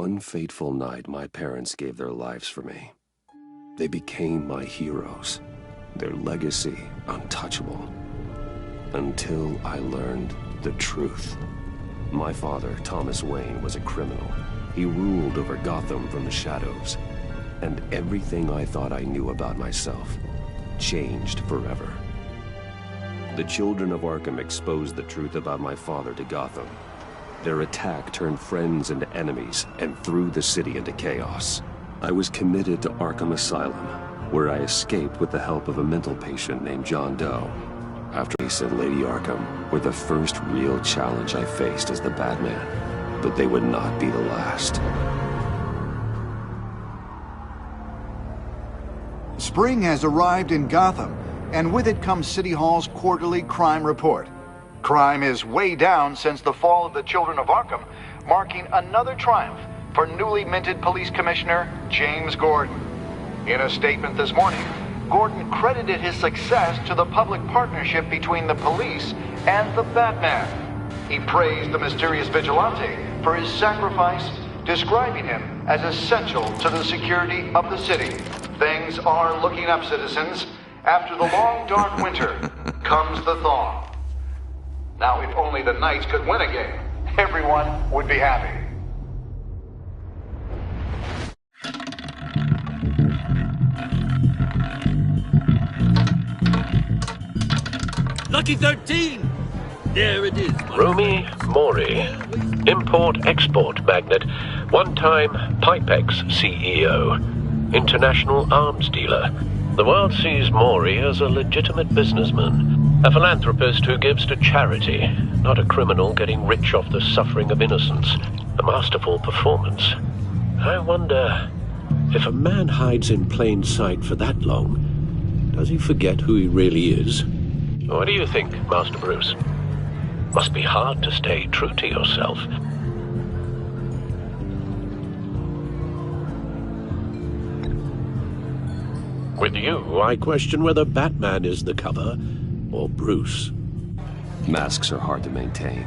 one fateful night, my parents gave their lives for me. They became my heroes, their legacy untouchable. Until I learned the truth. My father, Thomas Wayne, was a criminal. He ruled over Gotham from the shadows. And everything I thought I knew about myself changed forever. The children of Arkham exposed the truth about my father to Gotham. Their attack turned friends into enemies and threw the city into chaos. I was committed to Arkham Asylum, where I escaped with the help of a mental patient named John Doe. After he and Lady Arkham were the first real challenge I faced as the Batman, but they would not be the last. Spring has arrived in Gotham, and with it comes City Hall's quarterly crime report. Crime is way down since the fall of the Children of Arkham, marking another triumph for newly minted Police Commissioner James Gordon. In a statement this morning, Gordon credited his success to the public partnership between the police and the Batman. He praised the mysterious vigilante for his sacrifice, describing him as essential to the security of the city. Things are looking up, citizens. After the long, dark winter comes the thaw. Now, if only the Knights could win a game, everyone would be happy. Lucky 13! There it is. Rumi Mori, import-export magnate, one-time Pipex CEO, international arms dealer. The world sees Mori as a legitimate businessman, a philanthropist who gives to charity, not a criminal getting rich off the suffering of innocence. A masterful performance. I wonder, if a man hides in plain sight for that long, does he forget who he really is? What do you think, Master Bruce? Must be hard to stay true to yourself. With you, I question whether Batman is the cover, or Bruce. Masks are hard to maintain.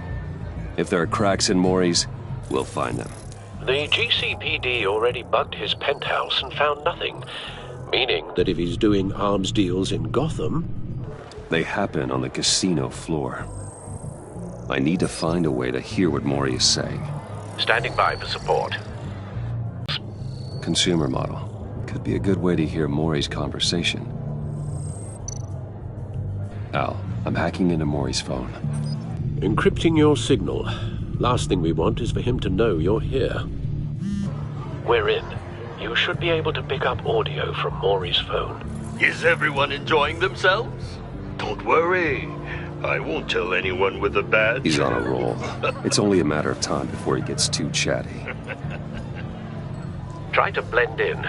If there are cracks in Mori's, we'll find them. The GCPD already bugged his penthouse and found nothing, meaning that if he's doing arms deals in Gotham... They happen on the casino floor. I need to find a way to hear what Mori is saying. Standing by for support. Consumer model. Could be a good way to hear Mori's conversation. Al, I'm hacking into Mori's phone. Encrypting your signal. Last thing we want is for him to know you're here. We're in. You should be able to pick up audio from Mori's phone. Is everyone enjoying themselves? Don't worry. I won't tell anyone with a badge. He's on a roll. It's only a matter of time before he gets too chatty. Try to blend in.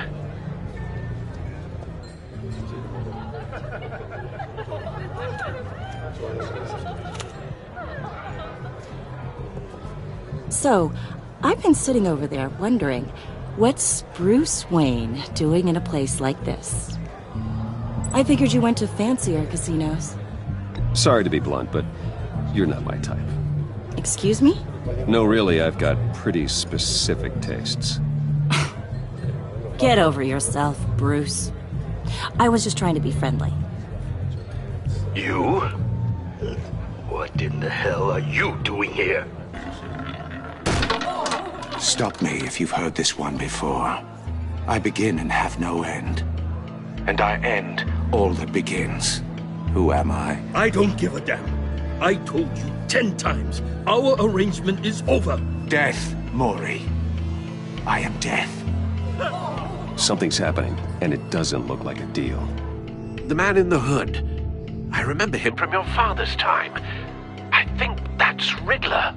So, I've been sitting over there wondering, what's Bruce Wayne doing in a place like this? I figured you went to fancier casinos. Sorry to be blunt, but you're not my type. Excuse me? No, really, I've got pretty specific tastes. Get over yourself, Bruce. I was just trying to be friendly. You? What in the hell are you doing here? Stop me if you've heard this one before. I begin and have no end. And I end all that begins. Who am I? I don't give a damn. I told you 10 times. Our arrangement is over. Death, Mori. I am death. Something's happening, and it doesn't look like a deal. The man in the hood. I remember him from your father's time. I think that's Riddler.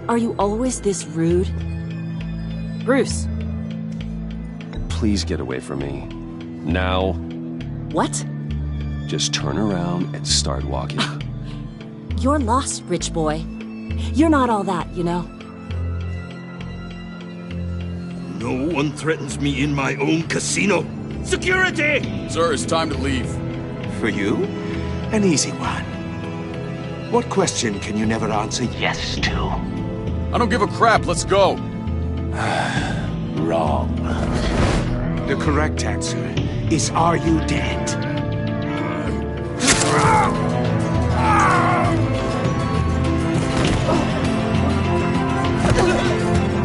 Are you always this rude? Bruce. Please get away from me. Now. What? Just turn around and start walking. You're lost, rich boy. You're not all that, you know. No one threatens me in my own casino. Security! Sir, it's time to leave. For you, an easy one. What question can you never answer yes to? I don't give a crap, let's go! Wrong. The correct answer is, are you dead?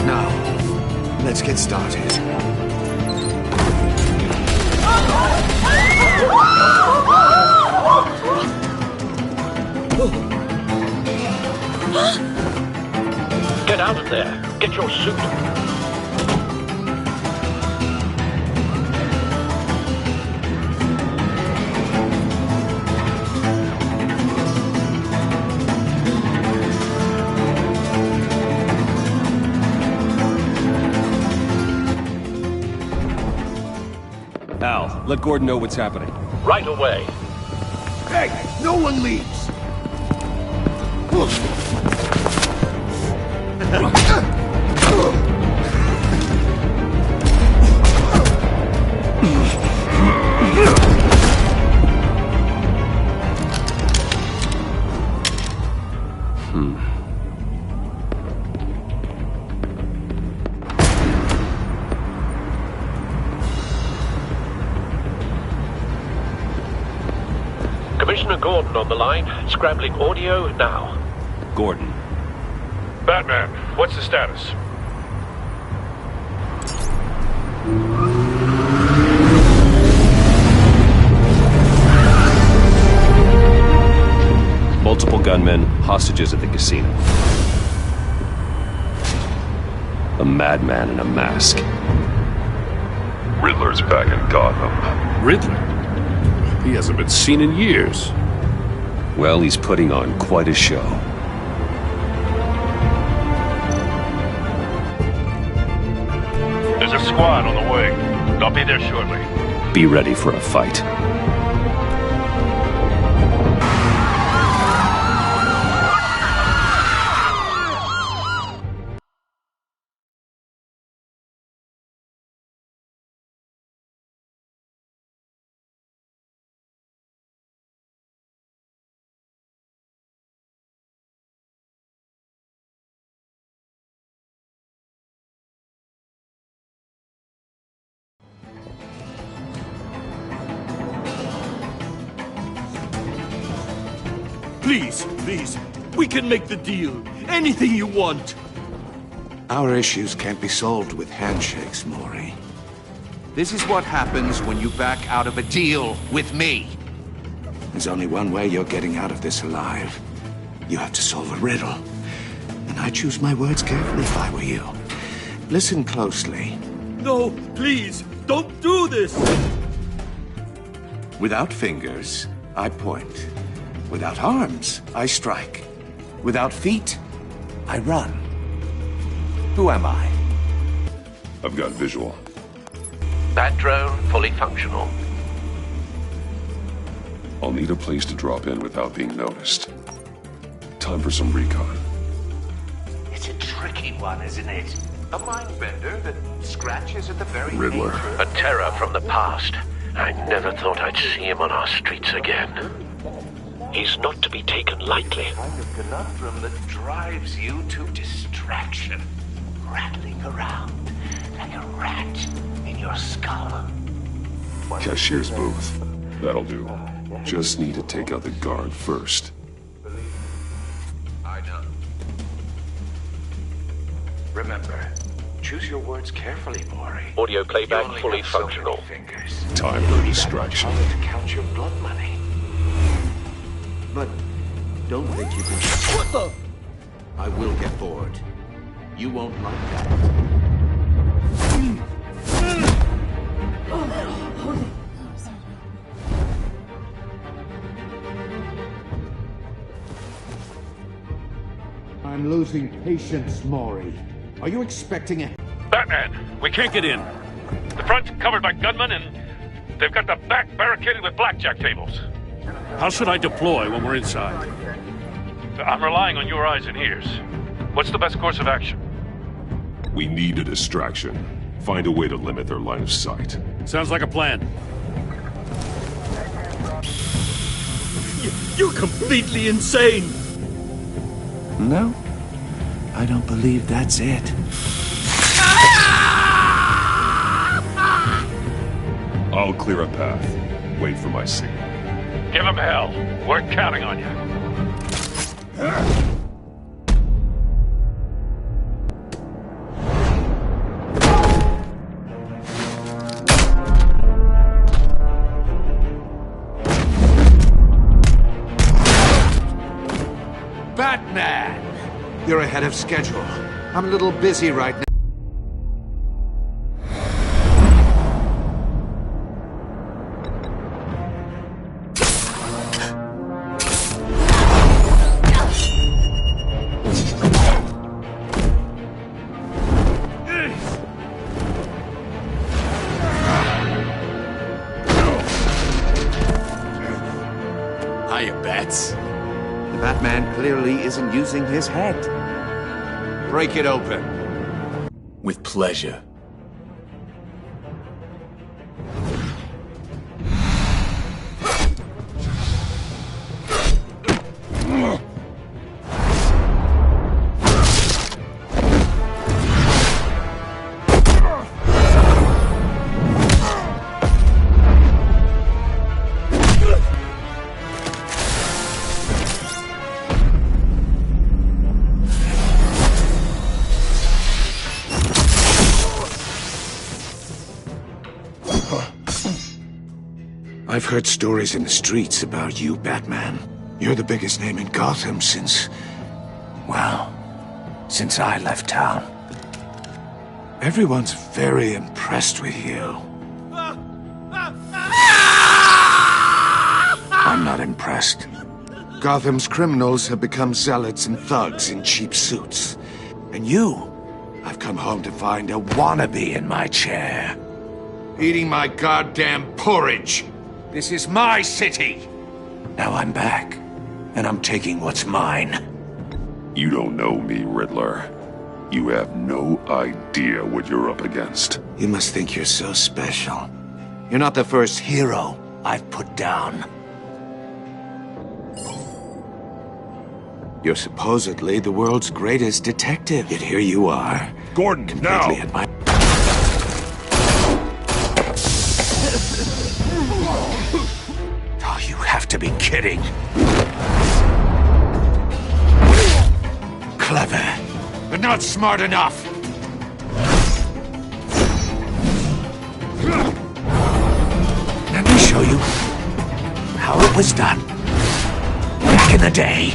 Now, let's get started. Get out of there. Get your suit. Al, let Gordon know what's happening. Right away. Hey, no one leaves! Commissioner Gordon on the line. Scrambling audio now. Gordon. Batman, what's the status? Multiple gunmen, hostages at the casino. A madman in a mask. Riddler's back in Gotham. Riddler? He hasn't been seen in years. Well, he's putting on quite a show. There's a squad on the way. I'll be there shortly. Be ready for a fight. Please, we can make the deal. Anything you want. Our issues can't be solved with handshakes, Maury. This is what happens when you back out of a deal with me. There's only one way you're getting out of this alive. You have to solve a riddle. And I choose my words carefully if I were you. Listen closely. No, please, don't do this! Without fingers, I point. Without arms, I strike. Without feet, I run. Who am I? I've got visual. Bat drone fully functional. I'll need a place to drop in without being noticed. Time for some recon. It's a tricky one, isn't it? A mind bender that scratches at the very Riddler. nature. A terror from the past. I never thought I'd see him on our streets again. He's not to be taken lightly. Kind of conundrum that drives you to distraction. Rattling around like a rat in your skull. Cashier's booth. That'll do. Just need to take out the guard first. I know. Remember, choose your words carefully, Maury. Audio You playback only fully have so functional. many fingers. Time You for only distraction. have a dollar to count your blood money. But don't think you can. What the? I will get bored. You won't like that. I'm losing patience, Maury. Are you expecting a... Batman, we can't get in. The front's covered by gunmen and they've got the back barricaded with blackjack tables. How should I deploy when we're inside? I'm relying on your eyes and ears. What's the best course of action? We need a distraction. Find a way to limit their line of sight. Sounds like a plan. You're completely insane! No, I don't believe that's it. I'll clear a path. Wait for my signal. Give him hell. We're counting on you. Batman! You're ahead of schedule. I'm a little busy right now. Hiya, Bats. The Batman clearly isn't using his head. Break it open. With pleasure. I've heard stories in the streets about you, Batman. You're the biggest name in Gotham since... well, since I left town. Everyone's very impressed with you. I'm not impressed. Gotham's criminals have become zealots and thugs in cheap suits. And you, I've come home to find a wannabe in my chair. Eating my goddamn porridge. This is my city! Now I'm back, and I'm taking what's mine. You don't know me, Riddler. You have no idea what you're up against. You must think you're so special. You're not the first hero I've put down. You're supposedly the world's greatest detective, yet here you are. Gordon, now! Completely at my... Oh, you have to be kidding. Clever, but not smart enough. Let me show you how it was done back in the day.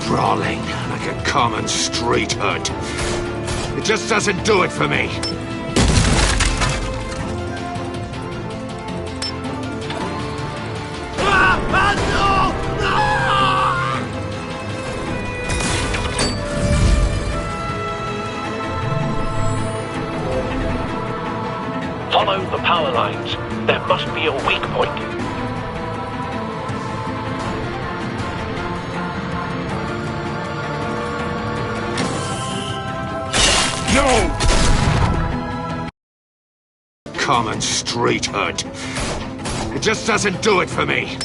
Brawling like a common street hood. It just doesn't do it for me. Follow the power lines. There must be a weak point. No! Common street hood. It just doesn't do it for me.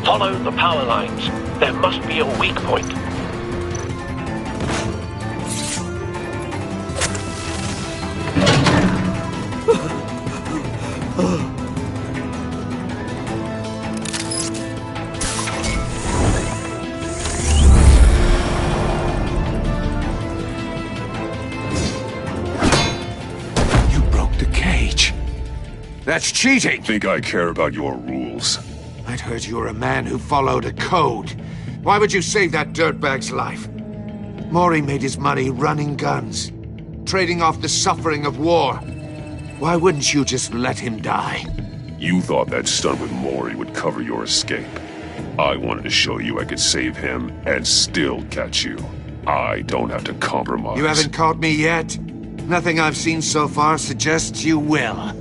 Follow the power lines. There must be a weak point. You broke the cage. That's cheating! Think I care about your rules? I'd heard you were a man who followed a code. Why would you save that dirtbag's life? Maury made his money running guns. trading off the suffering of war. Why wouldn't you just let him die? You thought that stunt with Mori would cover your escape. I wanted to show you I could save him and still catch you. I don't have to compromise. You haven't caught me yet? Nothing I've seen so far suggests you will.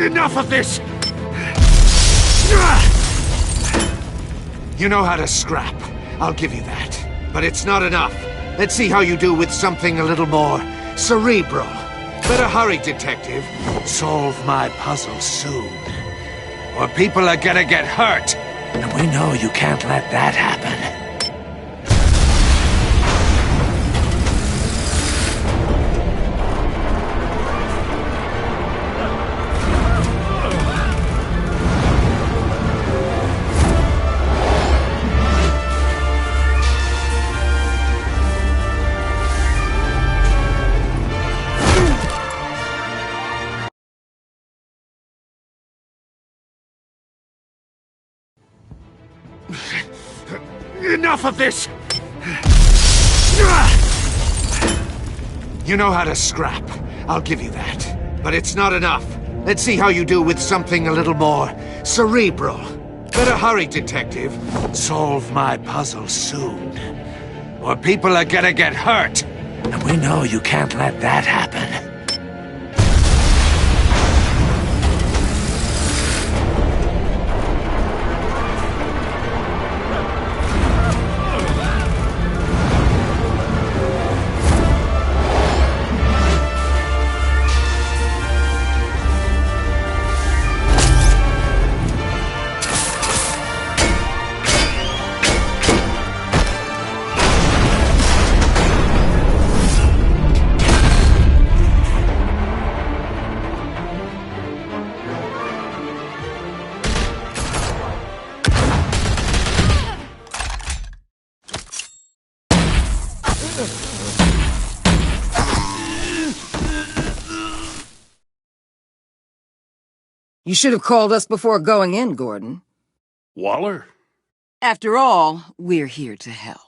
Enough of this! You know how to scrap. I'll give you that. But it's not enough. Let's see how you do with something a little more cerebral. Better hurry, detective. Solve my puzzle soon. Or people are gonna get hurt. And we know you can't let that happen. Enough of this! You know how to scrap. I'll give you that. But it's not enough. Let's see how you do with something a little more cerebral. Better hurry, detective. Solve my puzzle soon. Or people are gonna get hurt. And we know you can't let that happen. You should have called us before going in, Gordon. Waller? After all, we're here to help.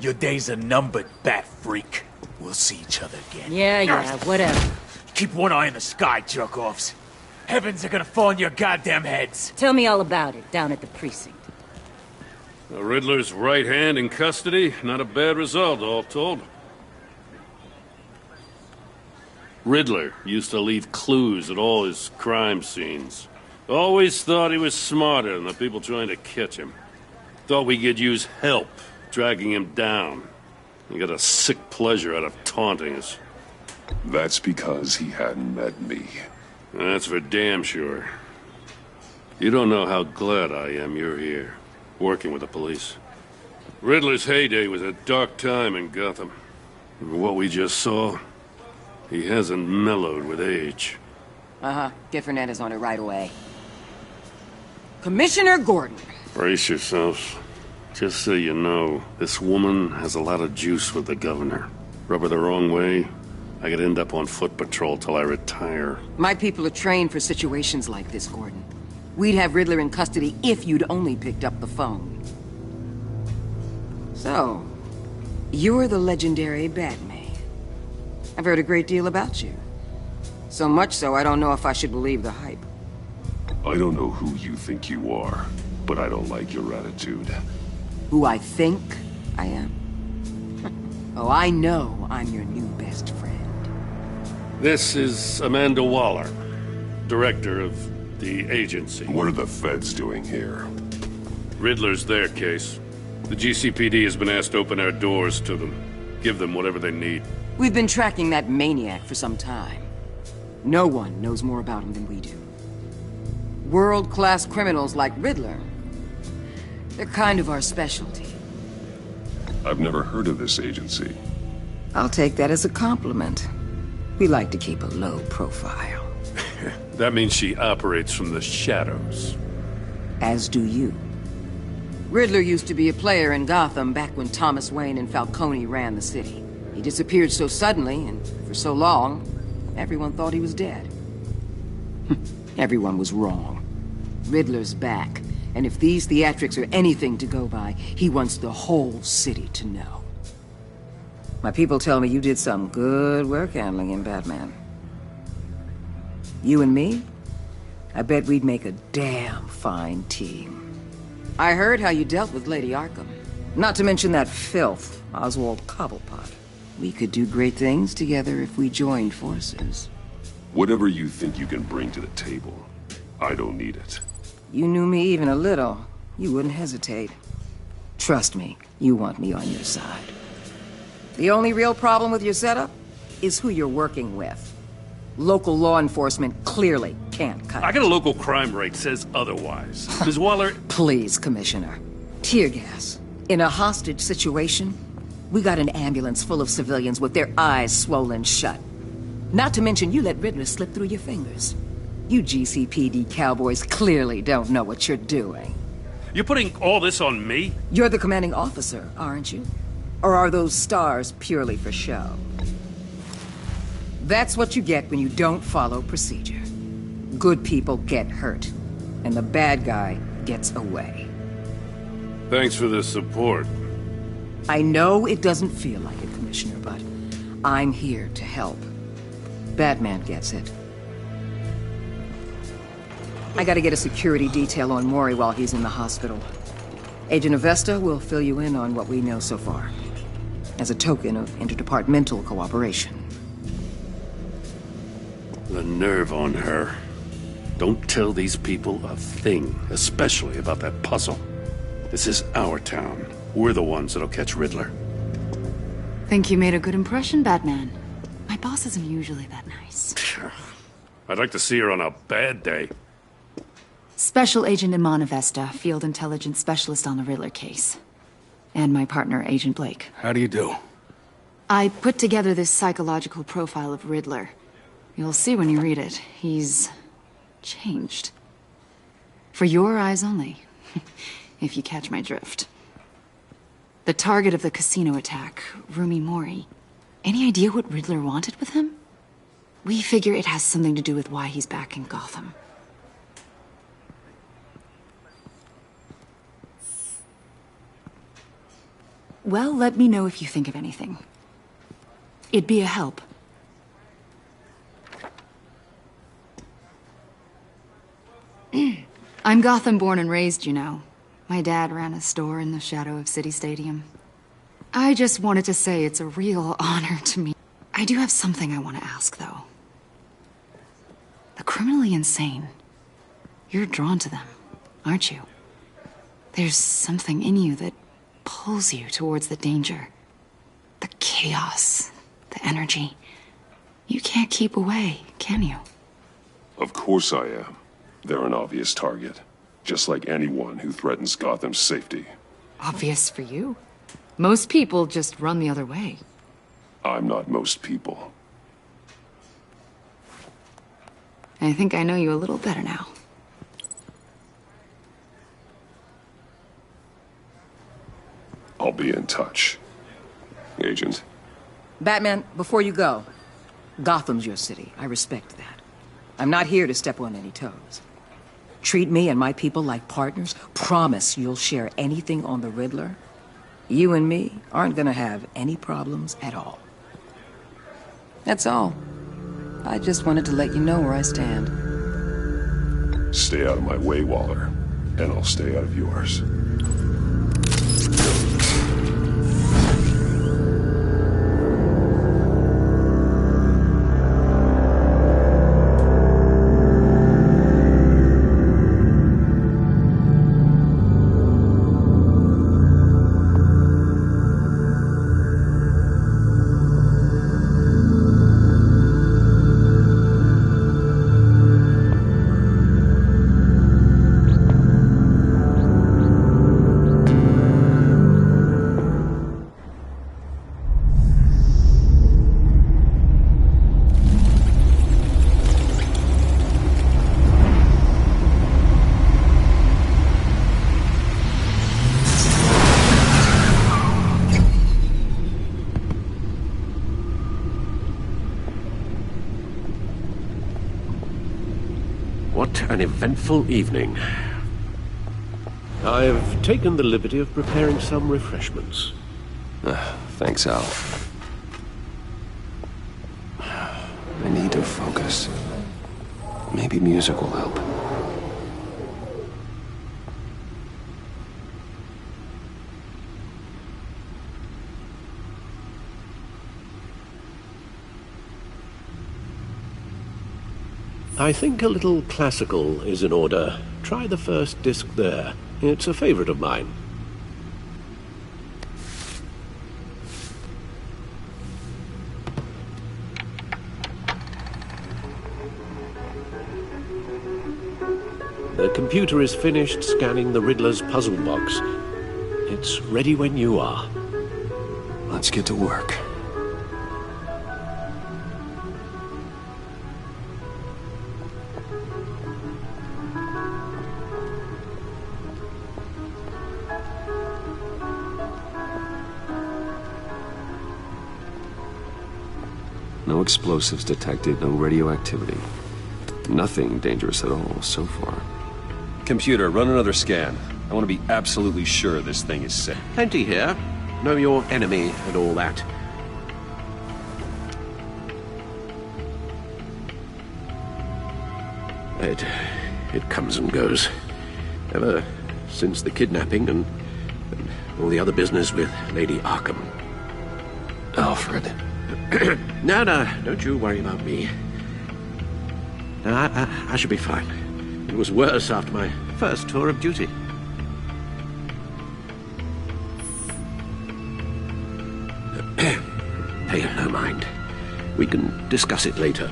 Your days are numbered, bat freak. We'll see each other again. Yeah, whatever. Keep one eye in the sky, jerk-offs. Heavens are gonna fall on your goddamn heads. Tell me all about it down at the precinct. The Riddler's right hand in custody. Not a bad result, all told. Riddler used to leave clues at all his crime scenes. Always thought he was smarter than the people trying to catch him. Thought we could use help dragging him down. He got a sick pleasure out of taunting us. That's because he hadn't met me. That's for damn sure. You don't know how glad I am you're here, working with the police. Riddler's heyday was a dark time in Gotham. What we just saw, he hasn't mellowed with age. Get Fernandez on it right away. Commissioner Gordon. Brace yourselves. Just so you know, this woman has a lot of juice with the governor. Rub her the wrong way, I could end up on foot patrol till I retire. My people are trained for situations like this, Gordon. We'd have Riddler in custody if you'd only picked up the phone. So, you're the legendary Batman. I've heard a great deal about you. So much so, I don't know if I should believe the hype. I don't know who you think you are, but I don't like your attitude. Who I think I am? Oh, I know I'm your new best friend. This is Amanda Waller, director of the agency. What are the feds doing here? Riddler's their case. The GCPD has been asked to open our doors to them. Give them whatever they need. We've been tracking that maniac for some time. No one knows more about him than we do. World-class criminals like Riddler. They're kind of our specialty. I've never heard of this agency. I'll take that as a compliment. We like to keep a low profile. That means she operates from the shadows. As do you. Riddler used to be a player in Gotham back when Thomas Wayne and Falcone ran the city. He disappeared so suddenly and for so long, everyone thought he was dead. Everyone was wrong. Riddler's back, and if these theatrics are anything to go by, he wants the whole city to know. My people tell me you did some good work handling him, Batman. You and me? I bet we'd make a damn fine team. I heard how you dealt with Lady Arkham. Not to mention that filth, Oswald Cobblepot. We could do great things together if we joined forces. Whatever you think you can bring to the table, I don't need it. You knew me even a little, you wouldn't hesitate. Trust me, you want me on your side. The only real problem with your setup is who you're working with. Local law enforcement clearly can't cut I got a local crime rate says otherwise. Ms. Waller... Please, Commissioner. Tear gas. In a hostage situation, we got an ambulance full of civilians with their eyes swollen shut. Not to mention you let Riddler slip through your fingers. You GCPD cowboys clearly don't know what you're doing. You're putting all this on me? You're the commanding officer, aren't you? Or are those stars purely for show? That's what you get when you don't follow procedure. Good people get hurt, and the bad guy gets away. Thanks for the support. I know it doesn't feel like it, Commissioner, but I'm here to help. Batman gets it. I gotta get a security detail on Mori while he's in the hospital. Agent Avesta will fill you in on what we know so far, as a token of interdepartmental cooperation. The nerve on her. Don't tell these people a thing, especially about that puzzle. This is our town. We're the ones that'll catch Riddler. Think you made a good impression, Batman. My boss isn't usually that nice. I'd like to see her on a bad day. Special Agent Iman Avesta, Field Intelligence Specialist on the Riddler case. And my partner, Agent Blake. How do you do? I put together this psychological profile of Riddler. You'll see when you read it. He's changed. For your eyes only, if you catch my drift. The target of the casino attack, Rumi Mori. Any idea what Riddler wanted with him? We figure it has something to do with why he's back in Gotham. Well, let me know if you think of anything. It'd be a help. I'm Gotham born and raised, you know. My dad ran a store in the shadow of City Stadium. I just wanted to say it's a real honor to me. I do have something I want to ask, though. The criminally insane. You're drawn to them, aren't you? There's something in you that pulls you towards the danger. The chaos, the energy. You can't keep away, can you? Of course I am. They're an obvious target. Just like anyone who threatens Gotham's safety. Obvious for you. Most people just run the other way. I'm not most people. I think I know you a little better now. be in touch. Agent. Batman, before you go, Gotham's your city. I respect that. I'm not here to step on any toes. Treat me and my people like partners. Promise you'll share anything on the Riddler. You and me aren't gonna have any problems at all. That's all. I just wanted to let you know where I stand. Stay out of my way, Waller, and I'll stay out of yours. What an eventful evening. I've taken the liberty of preparing some refreshments. Thanks, Al. I need to focus. Maybe music will help. I think a little classical is in order. Try the first disc there. It's a favorite of mine. The computer is finished scanning the Riddler's puzzle box. It's ready when you are. Let's get to work. No explosives detected, no radioactivity. Nothing dangerous at all so far. Computer, run another scan. I want to be absolutely sure this thing is safe. Plenty here. Know your enemy and all that. It comes and goes. Ever since the kidnapping and all the other business with Lady Arkham. Alfred. No, don't you worry about me. No, I should be fine. It was worse after my first tour of duty. Pay it no mind. We can discuss it later.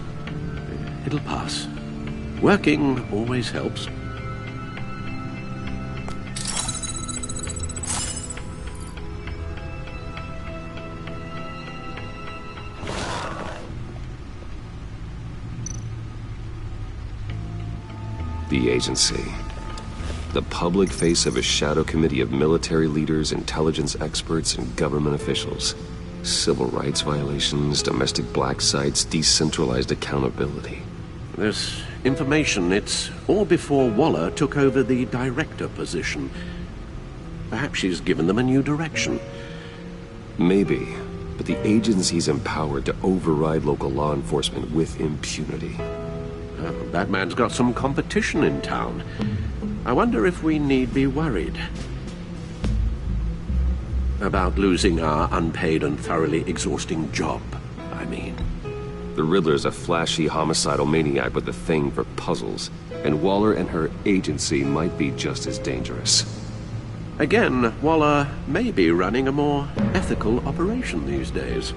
It'll pass. Working always helps. The agency. The public face of a shadow committee of military leaders, intelligence experts, and government officials. Civil rights violations, domestic black sites, decentralized accountability. This information, it's all before Waller took over the director position. Perhaps she's given them a new direction. Maybe, but the agency's empowered to override local law enforcement with impunity. Batman's got some competition in town. I wonder if we need be worried about losing our unpaid and thoroughly exhausting job, I mean. The Riddler's a flashy homicidal maniac with a thing for puzzles, and Waller and her agency might be just as dangerous. Again, Waller may be running a more ethical operation these days.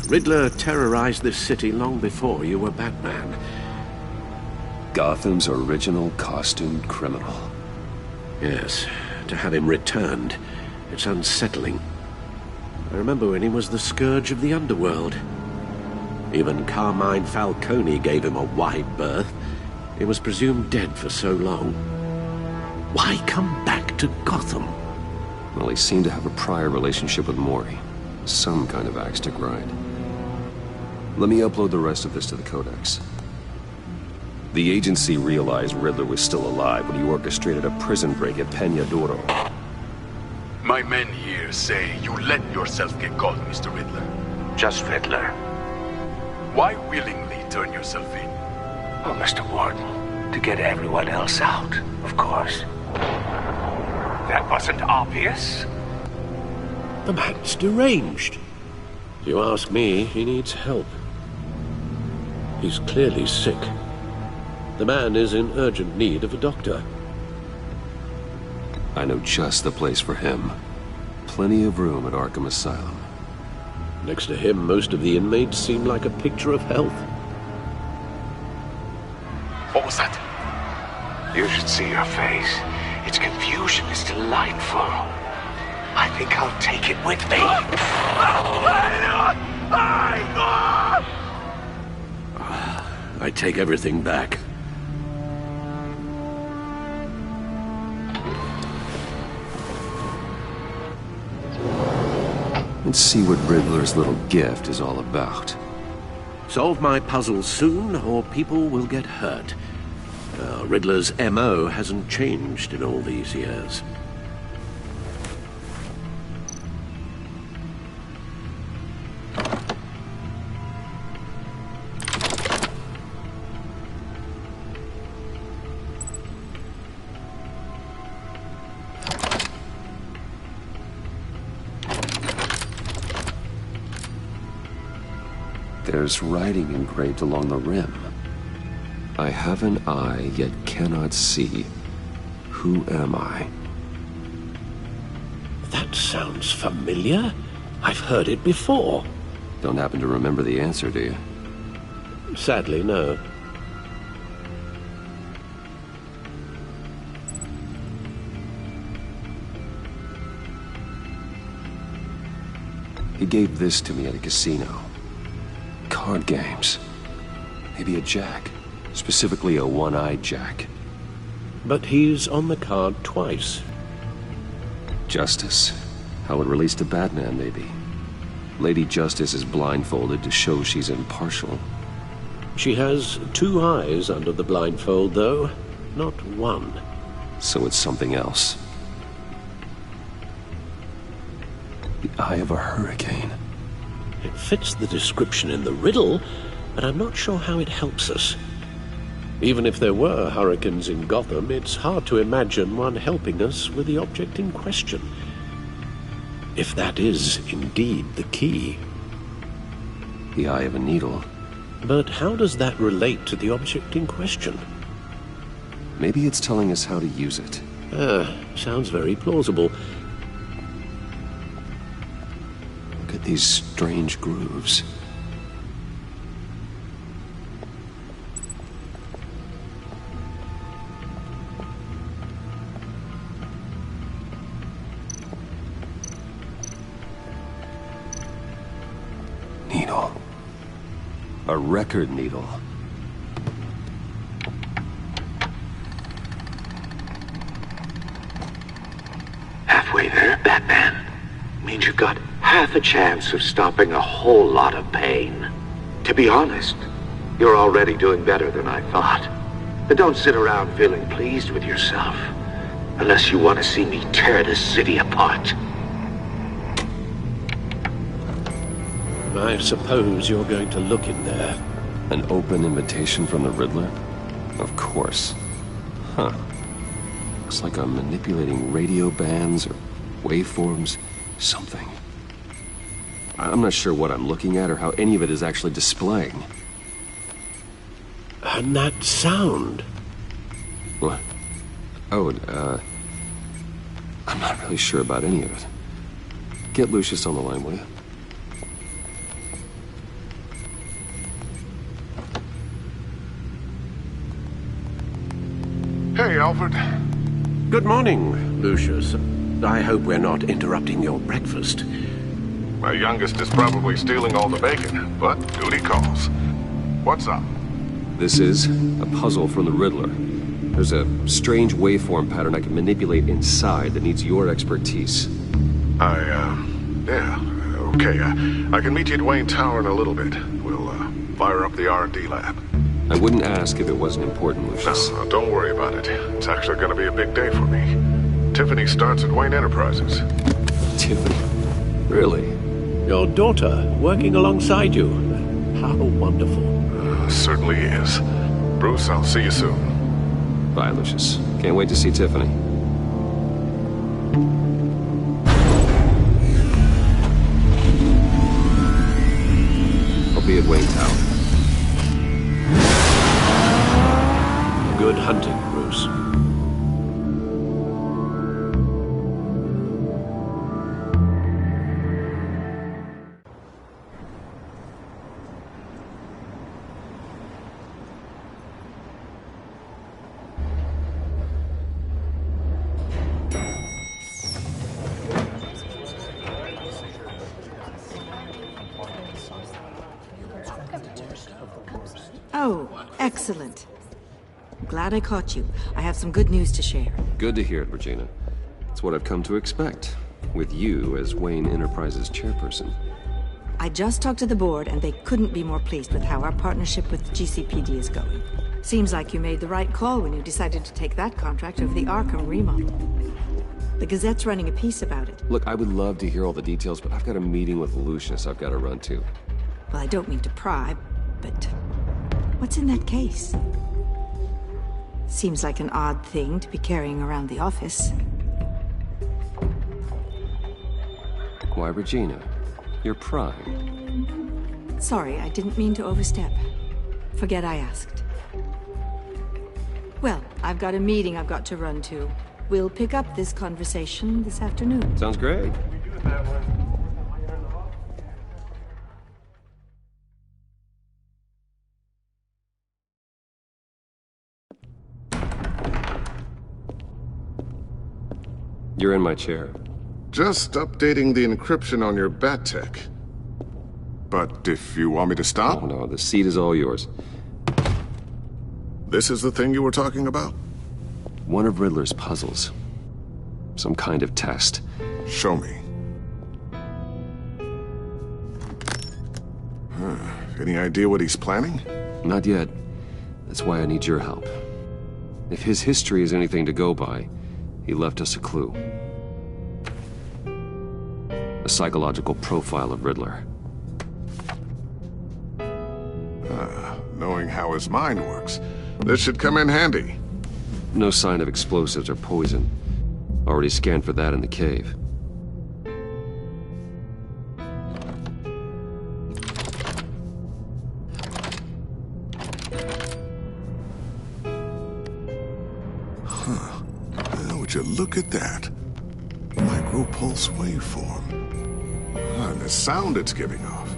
Riddler terrorized this city long before you were Batman. Gotham's original costumed criminal. Yes, to have him returned, it's unsettling. I remember when he was the scourge of the underworld. Even Carmine Falcone gave him a wide berth. He was presumed dead for so long. Why come back to Gotham? Well, he seemed to have a prior relationship with Mori. Some kind of axe to grind. Let me upload the rest of this to the Codex. The agency realized Riddler was still alive when he orchestrated a prison break at Peñadoro. My men here say you let yourself get caught, Mr. Riddler. Just Riddler. Why willingly turn yourself in? Oh, Mr. Warden, to get everyone else out, of course. That wasn't obvious. The man's deranged. If you ask me, he needs help. He's clearly sick. The man is in urgent need of a doctor. I know just the place for him. Plenty of room at Arkham Asylum. Next to him, most of the inmates seem like a picture of health. What was that? You should see your face. Its confusion is delightful. I think I'll take it with me. I take everything back. Let's see what Riddler's little gift is all about. Solve my puzzles soon, or people will get hurt. Riddler's M.O. hasn't changed in all these years. There's writing engraved along the rim. I have an eye, yet cannot see. Who am I? That sounds familiar. I've heard it before. Don't happen to remember the answer, do you? Sadly, no. He gave this to me at a casino. Card games. Maybe a jack. Specifically a one-eyed jack. But he's on the card twice. Justice. How it relates to Batman, maybe. Lady Justice is blindfolded to show she's impartial. She has two eyes under the blindfold, though. Not one. So it's something else. The eye of a hurricane. It fits the description in the riddle, but I'm not sure how it helps us. Even if there were hurricanes in Gotham, it's hard to imagine one helping us with the object in question. If that is indeed the key. The eye of a needle. But how does that relate to the object in question? Maybe it's telling us how to use it. Sounds very plausible. Look at these strange grooves. Needle. A record needle. Halfway there, Batman. Means you've got half a chance of stopping a whole lot of pain. To be honest, you're already doing better than I thought. But don't sit around feeling pleased with yourself. Unless you want to see me tear this city apart. I suppose you're going to look in there. An open invitation from the Riddler? Of course. Huh. Looks like I'm manipulating radio bands or waveforms. Something. I'm not sure what I'm looking at or how any of it is actually displaying. And that sound. What? Oh, I'm not really sure about any of it. Get Lucius on the line, will you? Alfred. Good morning, Lucius. I hope we're not interrupting your breakfast. My youngest is probably stealing all the bacon, but duty calls. What's up? This is a puzzle from the Riddler. There's a strange waveform pattern I can manipulate inside that needs your expertise. Yeah, okay. I can meet you at Wayne Tower in a little bit. We'll, fire up the R&D lab. I wouldn't ask if it wasn't important, Lucius. No, don't worry about it. It's actually gonna be a big day for me. Tiffany starts at Wayne Enterprises. Tiffany? Really? Your daughter, working alongside you. How wonderful. Certainly is. Bruce, I'll see you soon. Bye, Lucius. Can't wait to see Tiffany. I'll be at Wayne Tower. Good hunting, Bruce. Oh, excellent. Glad I caught you. I have some good news to share. Good to hear it, Regina. It's what I've come to expect, with you as Wayne Enterprises chairperson. I just talked to the board, and they couldn't be more pleased with how our partnership with GCPD is going. Seems like you made the right call when you decided to take that contract over the Arkham remodel. The Gazette's running a piece about it. Look, I would love to hear all the details, but I've got a meeting with Lucius I've got to run to. Well, I don't mean to pry, but what's in that case? Seems like an odd thing to be carrying around the office. Why, Regina? You're prying. Sorry, I didn't mean to overstep. Forget I asked. Well, I've got a meeting I've got to run to. We'll pick up this conversation this afternoon. Sounds great. You're in my chair. Just updating the encryption on your bat tech. But if you want me to stop? Oh, no, the seat is all yours. This is the thing you were talking about? One of Riddler's puzzles. Some kind of test. Show me. Any idea what he's planning? Not yet. That's why I need your help. If his history is anything to go by, he left us a clue. A psychological profile of Riddler. Knowing how his mind works, this should come in handy. No sign of explosives or poison. Already scanned for that in the cave. Would you look at that? Micropulse waveform. And the sound it's giving off.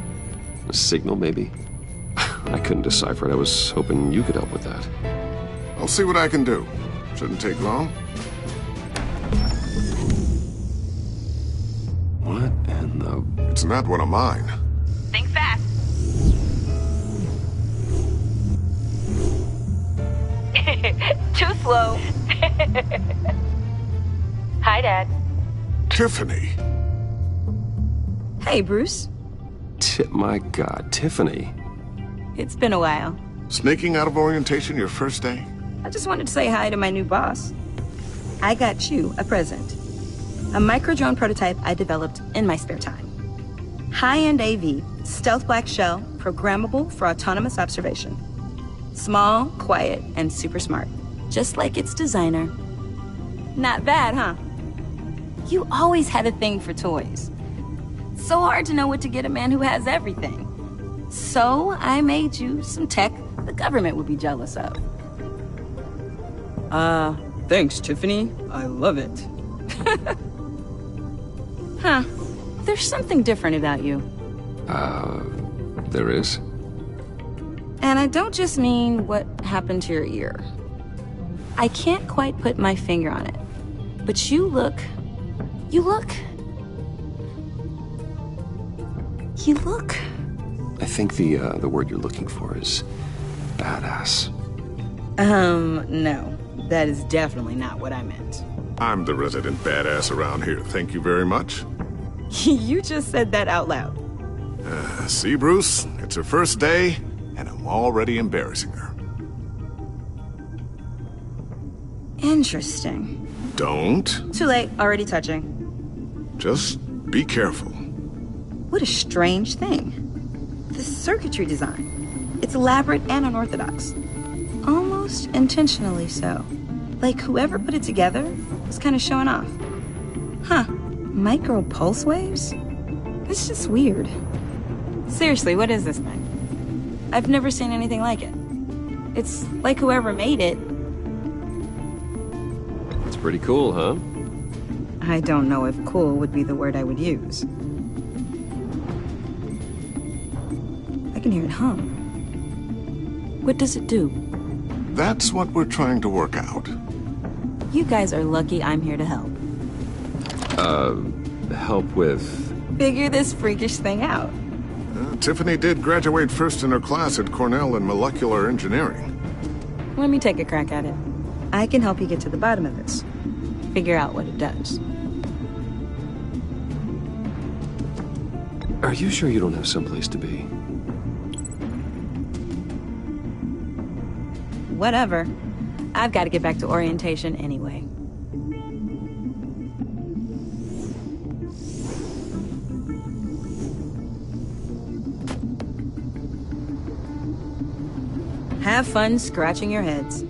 A signal, maybe? I couldn't decipher it. I was hoping you could help with that. I'll see what I can do. Shouldn't take long. What in the... It's not one of mine. Think fast. Too slow. Hi, Dad. Tiffany. Hey, Bruce. My God, Tiffany. It's been a while. Sneaking out of orientation your first day? I just wanted to say hi to my new boss. I got you a present. A micro-drone prototype I developed in my spare time. High-end AV, stealth black shell, programmable for autonomous observation. Small, quiet, and super smart. Just like its designer. Not bad, huh? You always had a thing for toys. So hard to know what to get a man who has everything. So I made you some tech the government would be jealous of. Thanks, Tiffany. I love it. Huh. There's something different about you. There is? And I don't just mean what happened to your ear. I can't quite put my finger on it. But you look... I think the word you're looking for is badass. No. That is definitely not what I meant. I'm the resident badass around here. Thank you very much. You just said that out loud. See, Bruce? It's her first day, and I'm already embarrassing her. Interesting. Don't. Too late. Already touching. Just be careful. What a strange thing. The circuitry design. It's elaborate and unorthodox. Almost intentionally so. Like whoever put it together was kind of showing off. Huh. Micro pulse waves? It's just weird. Seriously, what is this thing? I've never seen anything like it. It's like whoever made it. It's pretty cool, huh? I don't know if cool would be the word I would use. I can hear it hum. What does it do? That's what we're trying to work out. You guys are lucky I'm here to help. Help with... Figure this freakish thing out. Tiffany did graduate first in her class at Cornell in molecular engineering. Let me take a crack at it. I can help you get to the bottom of this. Figure out what it does. Are you sure you don't have someplace to be? Whatever. I've got to get back to orientation anyway. Have fun scratching your heads.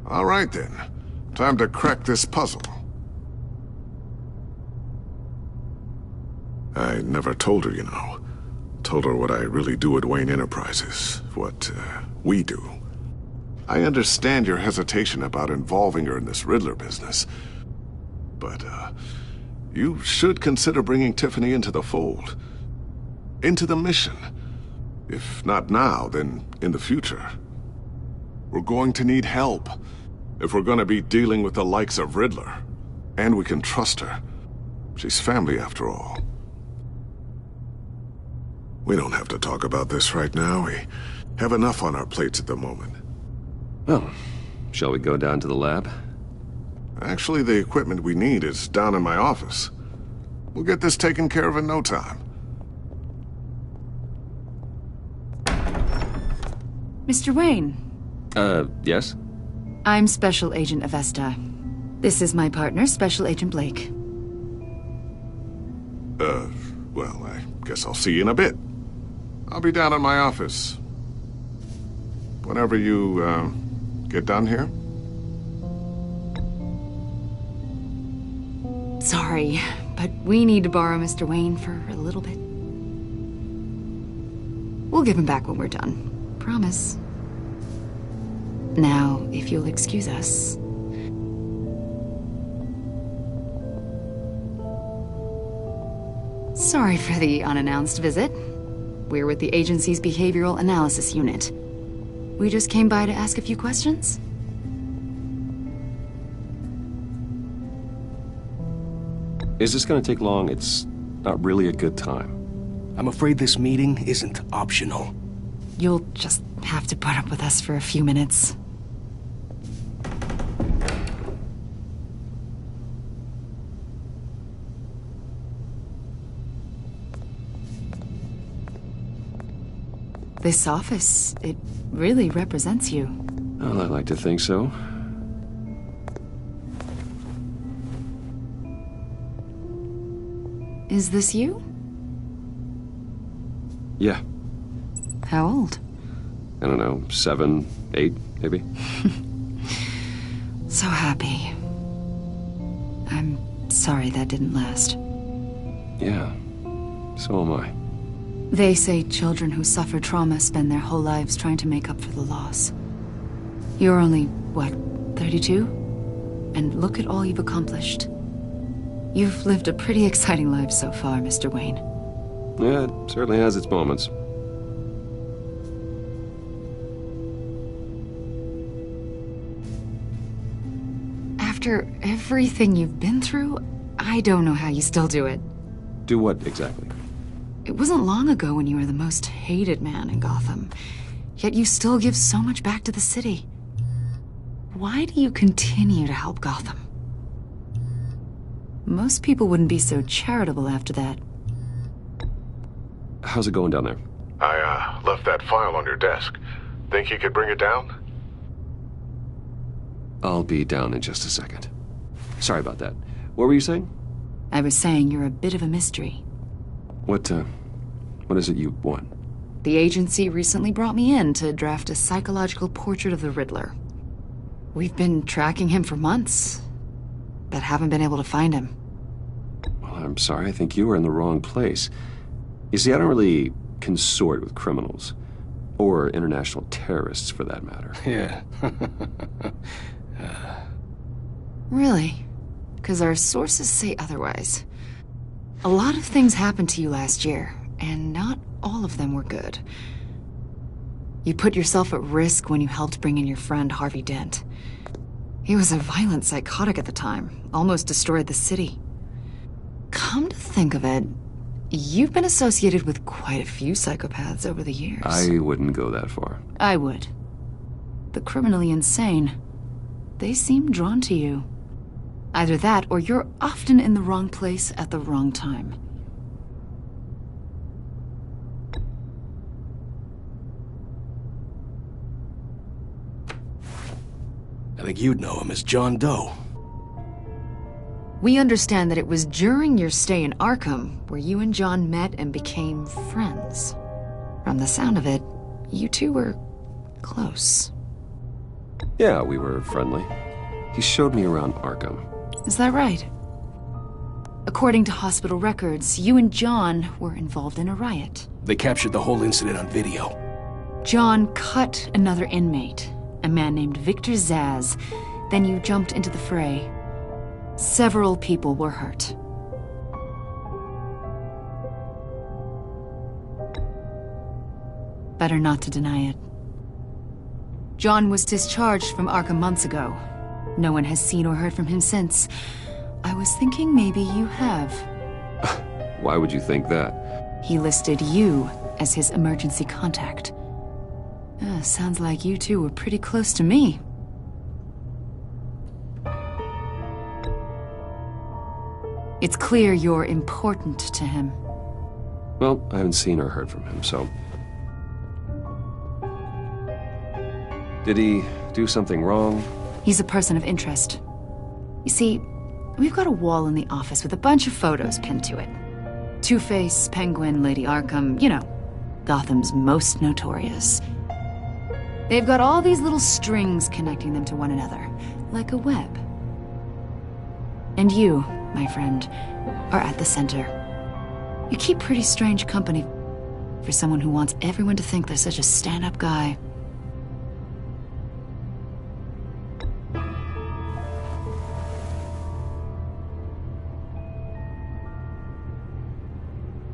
All right, then. Time to crack this puzzle. I never told her, you know. Told her what I really do at Wayne Enterprises. What, we do. I understand your hesitation about involving her in this Riddler business. But, you should consider bringing Tiffany into the fold. Into the mission. If not now, then in the future. We're going to need help. If we're going to be dealing with the likes of Riddler. And we can trust her. She's family after all. We don't have to talk about this right now. We have enough on our plates at the moment. Well, shall we go down to the lab? Actually, the equipment we need is down in my office. We'll get this taken care of in no time. Mr. Wayne. Yes? I'm Special Agent Avesta. This is my partner, Special Agent Blake. Well, I guess I'll see you in a bit. I'll be down in my office. Whenever you, get done here. Sorry, but we need to borrow Mr. Wayne for a little bit. We'll give him back when we're done. Promise. Now, if you'll excuse us. Sorry for the unannounced visit. We're with the agency's behavioral analysis unit. We just came by to ask a few questions. Is this gonna take long? It's not really a good time. I'm afraid this meeting isn't optional. You'll just have to put up with us for a few minutes. This office, it really represents you. Well, I like to think so. Is this you? Yeah. How old? I don't know, 7, 8, maybe? So happy. I'm sorry that didn't last. Yeah, so am I. They say children who suffer trauma spend their whole lives trying to make up for the loss. You're only, what, 32? And look at all you've accomplished. You've lived a pretty exciting life so far, Mr. Wayne. Yeah, it certainly has its moments. After everything you've been through, I don't know how you still do it. Do what, exactly? It wasn't long ago when you were the most hated man in Gotham, yet you still give so much back to the city. Why do you continue to help Gotham? Most people wouldn't be so charitable after that. How's it going down there? I left that file on your desk. Think you could bring it down? I'll be down in just a second. Sorry about that. What were you saying? I was saying you're a bit of a mystery. What is it you want? The agency recently brought me in to draft a psychological portrait of the Riddler. We've been tracking him for months, but haven't been able to find him. Well, I'm sorry. I think you were in the wrong place. You see, I don't really consort with criminals. Or international terrorists, for that matter. Yeah. Really? Because our sources say otherwise. A lot of things happened to you last year, and not all of them were good. You put yourself at risk when you helped bring in your friend Harvey Dent. He was a violent psychotic at the time, almost destroyed the city. Come to think of it, you've been associated with quite a few psychopaths over the years. I wouldn't go that far. I would. The criminally insane, they seem drawn to you. Either that, or you're often in the wrong place at the wrong time. I think you'd know him as John Doe. We understand that it was during your stay in Arkham where you and John met and became friends. From the sound of it, you two were close. Yeah, we were friendly. He showed me around Arkham. Is that right? According to hospital records, you and John were involved in a riot. They captured the whole incident on video. John cut another inmate, a man named Victor Zsasz. Then you jumped into the fray. Several people were hurt. Better not to deny it. John was discharged from Arkham months ago. No one has seen or heard from him since. I was thinking maybe you have. Why would you think that? He listed you as his emergency contact. Sounds like you two were pretty close to me. It's clear you're important to him. Well, I haven't seen or heard from him, so... Did he do something wrong? He's a person of interest. You see, we've got a wall in the office with a bunch of photos pinned to it. Two-Face, Penguin, Lady Arkham, you know, Gotham's most notorious. They've got all these little strings connecting them to one another, like a web. And you, my friend, are at the center. You keep pretty strange company for someone who wants everyone to think they're such a stand-up guy.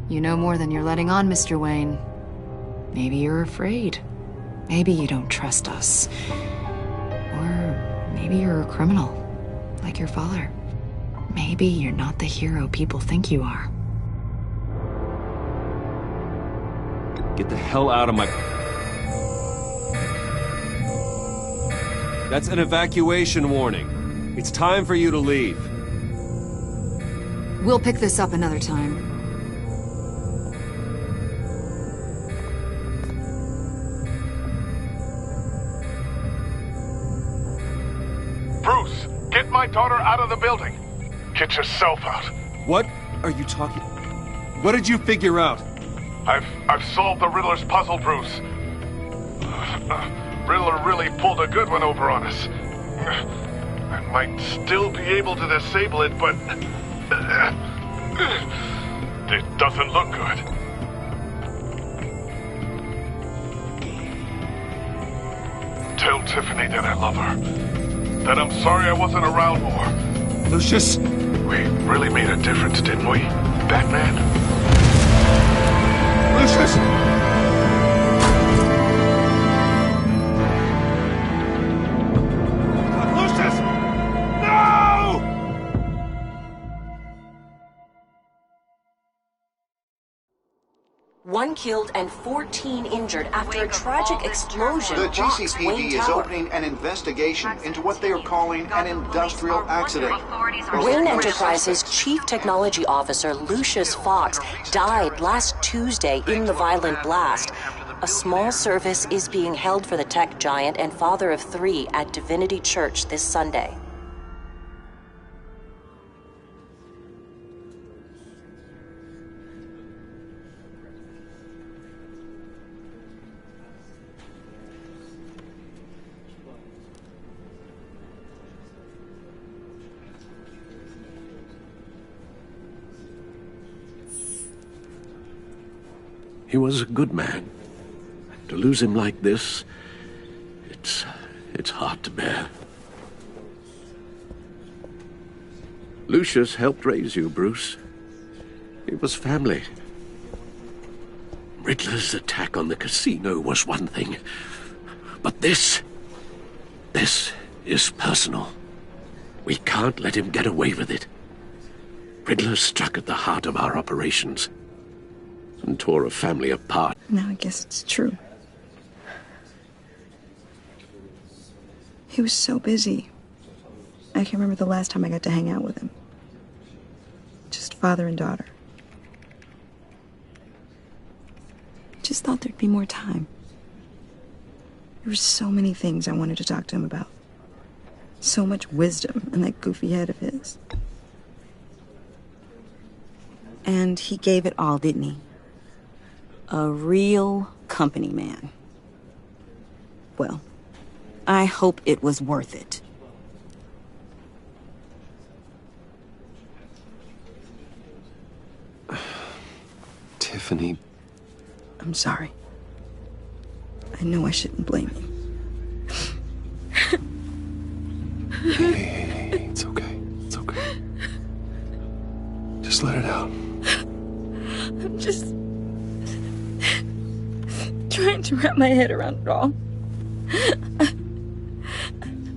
You know more than you're letting on, Mr. Wayne. Maybe you're afraid. Maybe you don't trust us. Or maybe you're a criminal, like your father. Maybe you're not the hero people think you are. Get the hell out of my... That's an evacuation warning. It's time for you to leave. We'll pick this up another time. Bruce, get my daughter out of the building. Get yourself out. What are you talking... What did you figure out? I've solved the Riddler's puzzle, Bruce. Riddler really pulled a good one over on us. I might still be able to disable it, but... it doesn't look good. Tell Tiffany that I love her. That I'm sorry I wasn't around more. Lucius! We really made a difference, didn't we, Batman? Lucius! Lucius! No! 1 killed and 14 injured after a tragic explosion The rocks GCPD Wayne is Tower. opening an investigation into what they are calling an industrial accident. Wayne Enterprises' Chief Technology Officer Lucius Fox died last Tuesday in the violent blast. A small service is being held for the tech giant and father of 3 at Divinity Church this Sunday. He was a good man. To lose him like this, it's hard to bear. Lucius helped raise you, Bruce. It was family. Riddler's attack on the casino was one thing, but this is personal. We can't let him get away with it. Riddler struck at the heart of our operations and tore a family apart. Now I guess it's true. He was so busy. I can't remember the last time I got to hang out with him. Just father and daughter. Just thought there'd be more time. There were so many things I wanted to talk to him about. So much wisdom in that goofy head of his. And he gave it all, didn't he? A real company man. Well, I hope it was worth it. Tiffany. I'm sorry. I know I shouldn't blame you. Hey, it's okay. It's okay. Just let it out. I'm just trying to wrap my head around it all.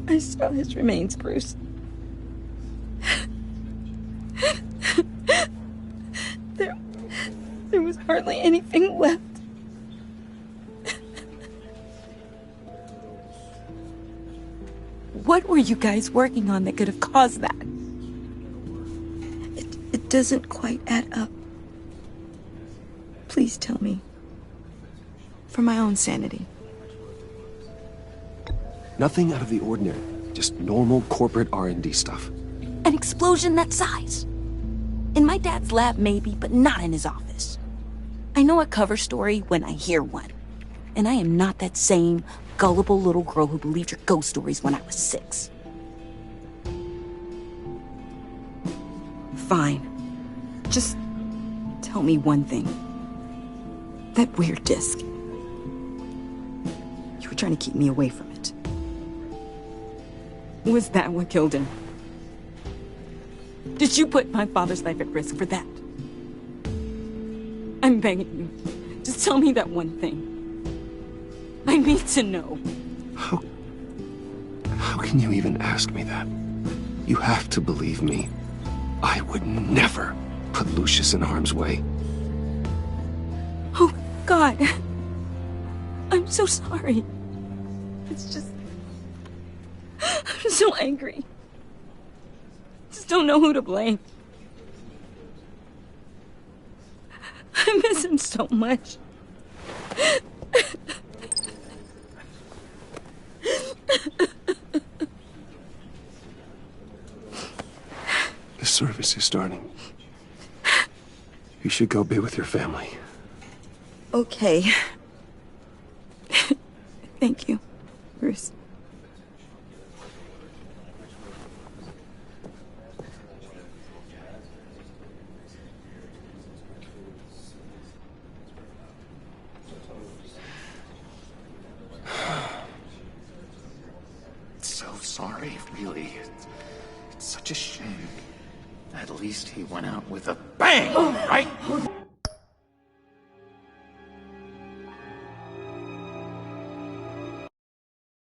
I saw his remains, Bruce. There was hardly anything left. What were you guys working on that could have caused that? It doesn't quite add up. Please tell me. For my own sanity. Nothing out of the ordinary. Just normal corporate R&D stuff. An explosion that size. In my dad's lab, maybe, but not in his office. I know a cover story when I hear one. And I am not that same gullible little girl who believed your ghost stories when I was 6. Fine. Just tell me one thing. That weird disc. You were trying to keep me away from it. Was that what killed him? Did you put my father's life at risk for that? I'm begging you. Just tell me that one thing. I need to know. How can you even ask me that? You have to believe me. I would never put Lucius in harm's way. Oh, God. I'm so sorry. It's just... I'm so angry. Just don't know who to blame. I miss him so much. The service is starting. You should go be with your family. Okay. Thank you, Bruce. So sorry, really. It's such a shame. At least he went out with a bang, right?